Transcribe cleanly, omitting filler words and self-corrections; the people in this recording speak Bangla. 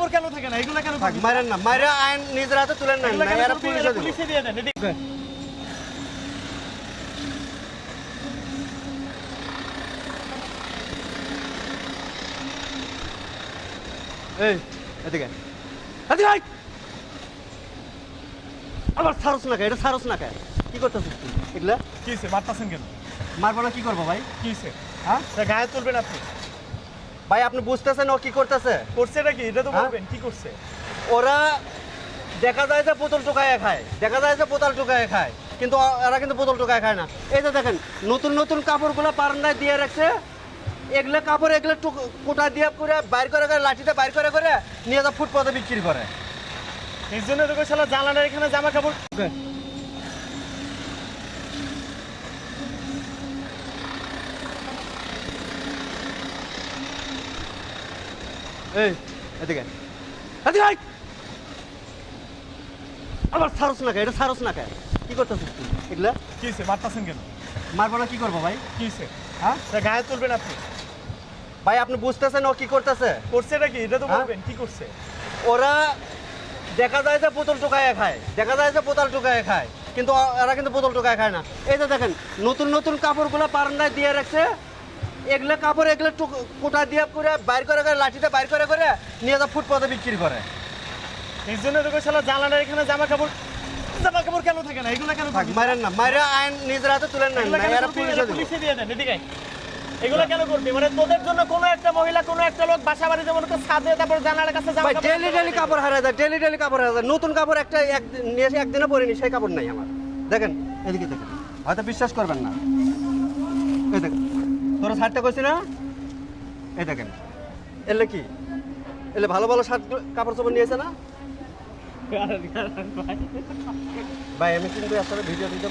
কাপড় কেন থাকে না? এগুলো কেন থাক, মারেন না, মাইরা আইন নিজের হাতে তুলেন না, এগুলো কেন এরা করবি? পুলিশে এরা দিব। পুলিশে দিয়ে দেন, এদিকে। এই এদিকে এদিকে আয়। আবার ছাড়ছ না কে? এটা ছাড়ছ না কে? কি করতেছিস তুই এগুলা? কি হয়েছে? মারতাছেন কেন? মারবো না, কি করবো ভাই? কি হয়েছে? হ্যাঁ তা গায়ে তুলবেন আপনি? ভাই, আপনি বুঝতেছেন ও কি করতেছে? করছে নাকি? এটা তো হ্যাঁ? বলবেন কি করছে? ওরা দেখা যায় যে বোতল টোকায় খায়, দেখা যায় যে বোতল টোকায় খায়, কিন্তু এরা কিন্তু বোতল টোকায় খায় না। এই যে দেখেন, নতুন নতুন কাপড়গুলো বারান্দায় দিয়ে রাখছে, এগুলো কাপড় এগুলো কোটা দিয়ে করে বাইর করে করে লাঠিতে বাইর করে করে নিয়ে যা ফুটপাতে বিক্রি করে। এই জন্য তোকে শালা জানালার এখানে জামা কাপড়। এই এদিকে এদিকে আয়। আবার ছাড়ছ না কে? এটা ছাড়ছ না কে? কি করতেছিস তুই এগুলা? কি হয়েছে? মারতাছেন কেন? মারবো না, কি করবো ভাই? কি হয়েছে? হ্যাঁ তা গায়ে তুলবেন আপনি? ভাই, আপনি বুঝতেছেন ও কি করতেছে? করছে নাকি? এটা তো হ্যাঁ? বলবেন কি করছে? ওরা দেখা যায় যে বোতল টোকায় খায়, দেখা যায় যে বোতল টোকায় খায়, কিন্তু এরা কিন্তু বোতল টোকায় খায় না। এই যে দেখেন, নতুন নতুন কাপড়গুলো বারান্দায় দিয়ে রাখছে, এগুলো কাপড় এগুলো কোটা দিয়ে করে বাইর করে করে লাঠিতে বাইর করে করে নিয়ে যা ফুটপাতে বিক্রি করে। এই জন্য তোকে শালা জানালার এখানে জামা কাপড় কেন থাকে না? এগুলো কেন থাক, করবি? মারেন না, মাইরা আইন নিজের হাতে তুলেন না, এগুলো কেন এরা করবি? পুলিশে এরা দিব। পুলিশে দিয়ে দেন, এদিকে আয়। এগুলো কেন করবি? মানে তোদের জন্য কোনো একটা মহিলা, কোনো একটা লোক বাসা বাড়ি যেমন ছাদে, তারপর জানালার কাছে জামা ভাই, কাপড় ডেলি ডেলি কাপড় হারায় যায়, ডেলি ডেলি কাপড় হারায় যায়। নতুন কাপড় একটা নিয়ে এসে একদিনে পরিনি, সেই কাপড় নাই আমার। দেখেন এদিকে দেখেন, হয়তো বিশ্বাস করবেন না। এই দেখেন, তোরা ছাড়তে কইছি না? এই দেখেন, এলে কি এলে ভালো ভালো শার্ট কাপড় চোপড় নিয়েছে না ভাই। ভাই? আমি কিন্তু আসলে ভিডিও দিতে